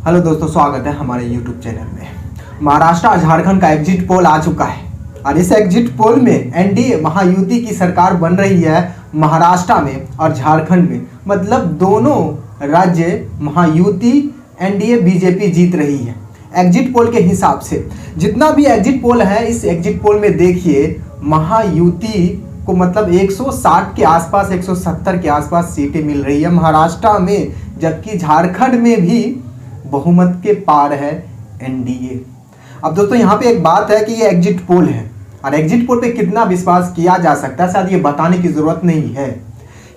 Hello दोस्तों, स्वागत है हमारे YouTube चैनल में। महाराष्ट्र और झारखंड का एग्जिट पोल आ चुका है और इस एग्जिट पोल में एनडीए महायुति की सरकार बन रही है महाराष्ट्र में और झारखंड में। मतलब दोनों राज्य महायुति एनडीए बीजेपी जीत रही है एग्जिट पोल के हिसाब से। जितना भी एग्जिट पोल है, इस एग्जिट पोल में देखिए महायुति को मतलब 160 के आसपास 170 के आसपास सीटें मिल रही है महाराष्ट्र में, जबकि झारखंड में भी बहुमत के पार है एनडीए। अब दोस्तों यहाँ पे एक बात है कि ये एग्जिट पोल है और एग्जिट पोल पे कितना विश्वास किया जा सकता है शायद ये बताने की जरूरत नहीं है,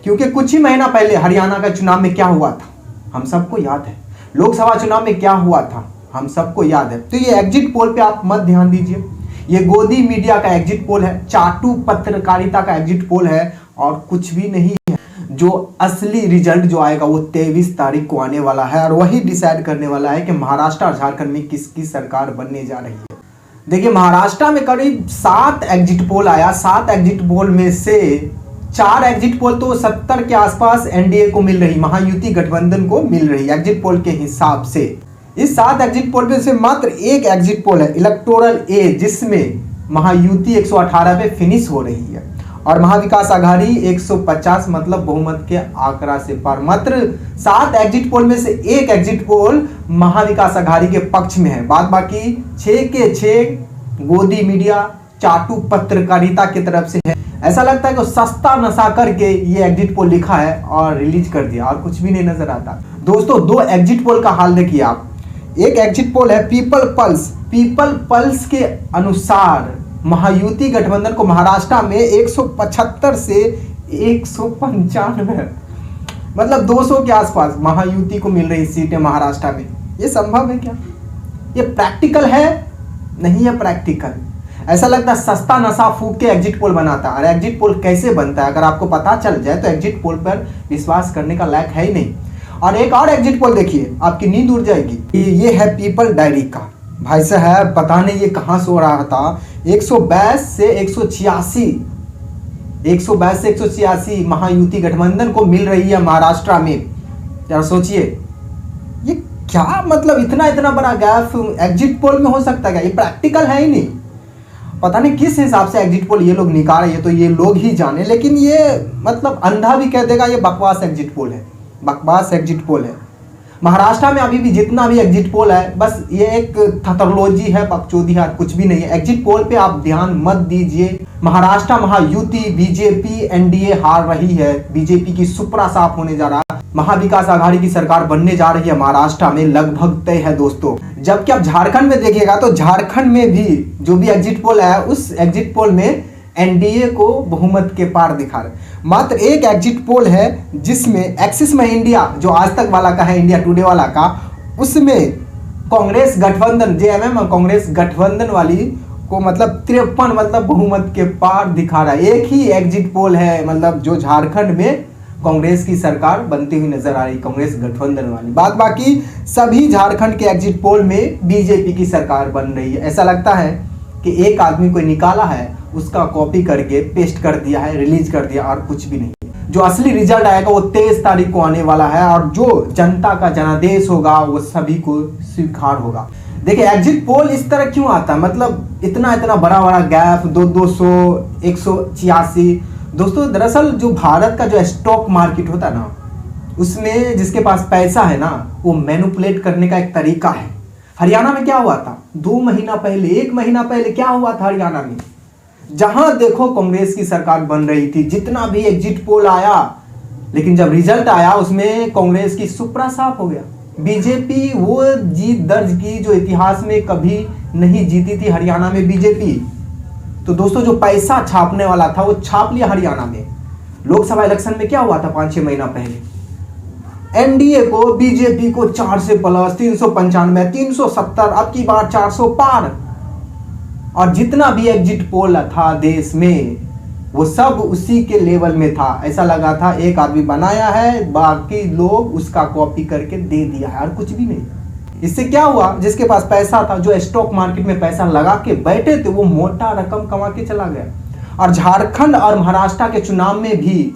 क्योंकि कुछ ही महीना पहले हरियाणा का चुनाव में क्या हुआ था हम सबको याद है। लोकसभा चुनाव में क्या हुआ था हम सबको याद है। तो ये एग्जिट पोल पे आप मत ध्यान दीजिए, ये गोदी मीडिया का एग्जिट पोल है, चाटू पत्रकारिता का एग्जिट पोल है और कुछ भी नहीं है। जो असली रिजल्ट जो आएगा वो 23 तारीख को आने वाला है और वही डिसाइड करने वाला है कि महाराष्ट्र और झारखंड में किसकी सरकार बनने जा रही है। देखिए महाराष्ट्र में करीब 7 एग्जिट पोल आया, 7 एग्जिट पोल में से 4 एग्जिट पोल तो 70 के आसपास एनडीए को मिल रही, महायुति गठबंधन को मिल रही एग्जिट पोल के हिसाब से। इस 7 एग्जिट पोल में से मात्र एक एग्जिट पोल है इलेक्टोरल ए, जिसमें महायुति 118 पे फिनिश हो रही है और महाविकास आघाड़ी 150 मतलब बहुमत के आंकड़ा से पार। मात्र 7 एग्जिट पोल में से एक एग्जिट पोल महाविकास आघाड़ी के पक्ष में है, बाद बाकी 6 के 6 गोदी मीडिया चाटू पत्रकारिता की तरफ से है। ऐसा लगता है कि सस्ता नशा करके ये एग्जिट पोल लिखा है और रिलीज कर दिया और कुछ भी नहीं नजर आता। दोस्तों 2 एग्जिट पोल का हाल देखिए आप। एक एग्जिट पोल है पीपल पल्स के अनुसार महायुति गठबंधन को महाराष्ट्र में 175 से 195 मतलब 200 के आसपास महायुति को मिल रही सीटें महाराष्ट्र में। ये संभव है क्या? ये प्रैक्टिकल है? नहीं है प्रैक्टिकल। ऐसा लगता है सस्ता नशा फूक के एग्जिट पोल बनाता है। और एग्जिट पोल कैसे बनता है अगर आपको पता चल जाए तो एग्जिट पोल पर विश्वास करने का लायक है ही नहीं। और एक और एग्जिट पोल देखिए, आपकी नींद उड़ जाएगी। ये है पीपल डायरी का। भाई साहब पता नहीं ये कहां से हो रहा था। 182 से 186 महायुति गठबंधन को मिल रही है महाराष्ट्र में। यार सोचिए ये क्या मतलब इतना बड़ा गैप एग्जिट पोल में हो सकता है क्या? ये प्रैक्टिकल है ही नहीं। पता नहीं किस हिसाब से एग्जिट पोल ये लोग निकाल रहे हैं, तो ये लोग ही जाने। लेकिन ये मतलब अंधा भी कह देगा ये बकवास एग्जिट पोल है, बकवास एग्जिट पोल है। महाराष्ट्र में अभी भी जितना भी एग्जिट पोल है बस ये एक थतरलोजी है, बकचोदी है, कुछ भी नहीं है। एग्जिट पोल पे आप ध्यान मत दीजिए। महाराष्ट्र महायुति बीजेपी एनडीए हार रही है, बीजेपी की सुपरा साफ होने जा रहा है, महाविकास आघाड़ी की सरकार बनने जा रही है महाराष्ट्र में, लगभग तय है दोस्तों। जबकि आप झारखंड में देखिएगा तो झारखंड में भी जो भी एग्जिट पोल है उस एग्जिट पोल में एनडीए को बहुमत के पार दिखा रहे। मात्र एक एग्जिट पोल है जिसमें एक्सिस में इंडिया जो आज तक वाला का है, इंडिया टुडे वाला का, उसमें कांग्रेस गठबंधन जेएमएम और कांग्रेस गठबंधन वाली को मतलब 53 मतलब बहुमत के पार दिखा रहा है। एक ही एग्जिट पोल है मतलब जो झारखंड में कांग्रेस की सरकार बनती हुई नजर आ रही, कांग्रेस गठबंधन वाली। बाद बाकी सभी झारखंड के एग्जिट पोल में बीजेपी की सरकार बन रही है। ऐसा लगता है कि एक आदमी को निकाला है, उसका कॉपी करके पेस्ट कर दिया है, रिलीज कर दिया और कुछ भी नहीं। जो असली रिजल्ट आएगा वो 23 तारीख को आने वाला है और जो जनता का जनादेश होगा वो सभी को स्वीकार होगा। देखिए एग्जिट पोल इस तरह क्यों आता है, मतलब इतना बड़ा गैप 200 186। दोस्तों दरअसल जो भारत का जो स्टॉक मार्केट होता है ना, उसमें जिसके पास पैसा है ना वो मैनिपुलेट करने का एक तरीका है। हरियाणा में क्या हुआ था 1 महीना पहले क्या हुआ था हरियाणा में? जहां देखो कांग्रेस की सरकार बन रही थी, जितना भी एग्जिट पोल आया, लेकिन जब रिजल्ट आया उसमें कांग्रेस की सुपरा साफ हो गया। बीजेपी वो जीत दर्ज की जो इतिहास में कभी नहीं जीती थी हरियाणा में बीजेपी। तो दोस्तों जो पैसा छापने वाला था वो छाप लिया हरियाणा में। लोकसभा इलेक्शन में क्या हुआ था 5-6 महीना पहले, एनडीए को बीजेपी को 4 से प्लस 395 370, अब की बार 400 पार। और जितना भी एग्जिट पोल था देश में वो सब उसी के लेवल में था। ऐसा लगा था एक आदमी बनाया है, बाकी लोग उसका कॉपी करके दे दिया है और कुछ भी नहीं। इससे क्या हुआ, जिसके पास पैसा था, जो स्टॉक मार्केट में पैसा लगा के बैठे थे, वो मोटा रकम कमा के चला गया। और झारखंड और महाराष्ट्र के चुनाव में भी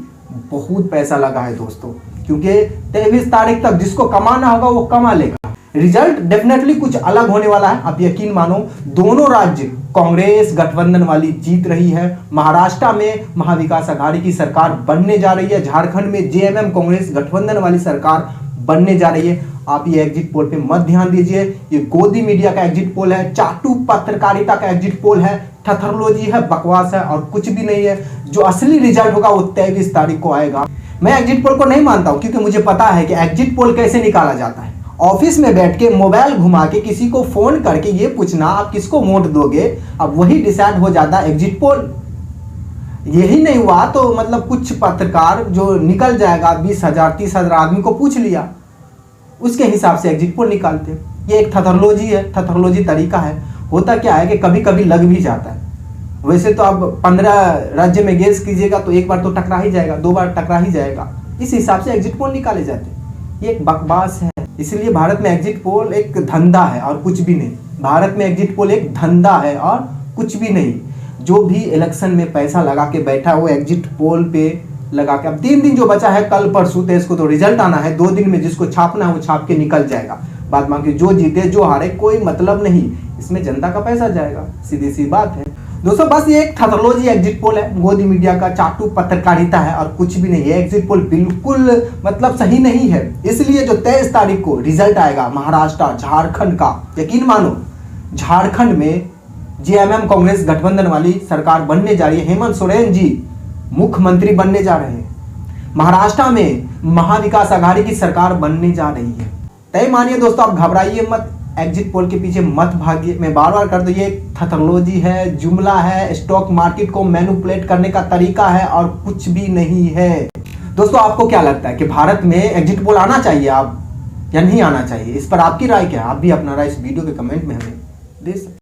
बहुत पैसा लगा है दोस्तों, क्योंकि 23 तारीख तक जिसको कमाना होगा वो कमा लेगा। रिजल्ट डेफिनेटली कुछ अलग होने वाला है, आप यकीन मानो। दोनों राज्य कांग्रेस गठबंधन वाली जीत रही है। महाराष्ट्र में महाविकास आघाड़ी की सरकार बनने जा रही है, झारखंड में जेएमएम कांग्रेस गठबंधन वाली सरकार बनने जा रही है। आप ये एग्जिट पोल पे मत ध्यान दीजिए, ये गोदी मीडिया का एग्जिट पोल है, चाटू पत्रकारिता का एग्जिट पोल है, थथरलोजी है, बकवास है और कुछ भी नहीं है। जो असली रिजल्ट होगा वो 23 तारीख को आएगा। मैं एग्जिट पोल को नहीं मानता हूं, क्योंकि मुझे पता है कि एग्जिट पोल कैसे निकाला जाता है। ऑफिस में बैठ के मोबाइल घुमा के किसी को फोन करके ये पूछना आप किसको वोट दोगे, अब वही डिसाइड हो जाता है एग्जिट पोल। यही नहीं हुआ तो मतलब कुछ पत्रकार जो निकल जाएगा, 20,000 30,000 आदमी को पूछ लिया, उसके हिसाब से एग्जिट पोल निकालते। ये एक थथरलोजी है, थथरलोजी तरीका है। होता क्या है कि कभी कभी लग भी जाता है। वैसे तो आप 15 राज्य में गेस कीजिएगा तो एक बार तो टकरा ही जाएगा, 2 बार टकरा ही जाएगा। इस हिसाब से एग्जिट पोल निकाले जाते हैं। ये एक बकवास है। इसलिए भारत में एग्जिट पोल एक धंधा है और कुछ भी नहीं। भारत में एग्जिट पोल एक धंधा है और कुछ भी नहीं। जो भी इलेक्शन में पैसा लगा के बैठा वो एग्जिट पोल पे लगा के, अब 3 दिन जो बचा है, कल परसों तो इसको तो रिजल्ट आना है। 2 दिन में जिसको छापना है वो छाप के निकल जाएगा। बाद बाकी जो जीते जो हारे कोई मतलब नहीं, इसमें जनता का पैसा जाएगा, सीधी सी बात है दोस्तों। बस ये एक थथरलोजी एग्जिट पोल है, गोदी मीडिया का चाटू पत्रकारिता है और कुछ भी नहीं है। एग्जिट पोल बिल्कुल मतलब सही नहीं है। इसलिए जो 23 तारीख को रिजल्ट आएगा महाराष्ट्र झारखंड का, यकीन मानो झारखंड में जेएमएम कांग्रेस गठबंधन वाली सरकार बनने जा रही है। हेमंत सोरेन जी मुख्यमंत्री बनने जा रहे हैं। महाराष्ट्र में महाविकास आघाड़ी की सरकार बनने जा रही है। तय मानिए दोस्तों, आप घबराइए मत, एग्जिट पोल के पीछे मत भागिए। मैं बार बार कर दूं, ये थथरलोजी है, जुमला है, स्टॉक मार्केट को मैनिपुलेट करने का तरीका है और कुछ भी नहीं है। दोस्तों आपको क्या लगता है कि भारत में एग्जिट पोल आना चाहिए आप या नहीं आना चाहिए? इस पर आपकी राय क्या है? आप भी अपना राय इस वीडियो के कमेंट में हमें दे सकते हैं।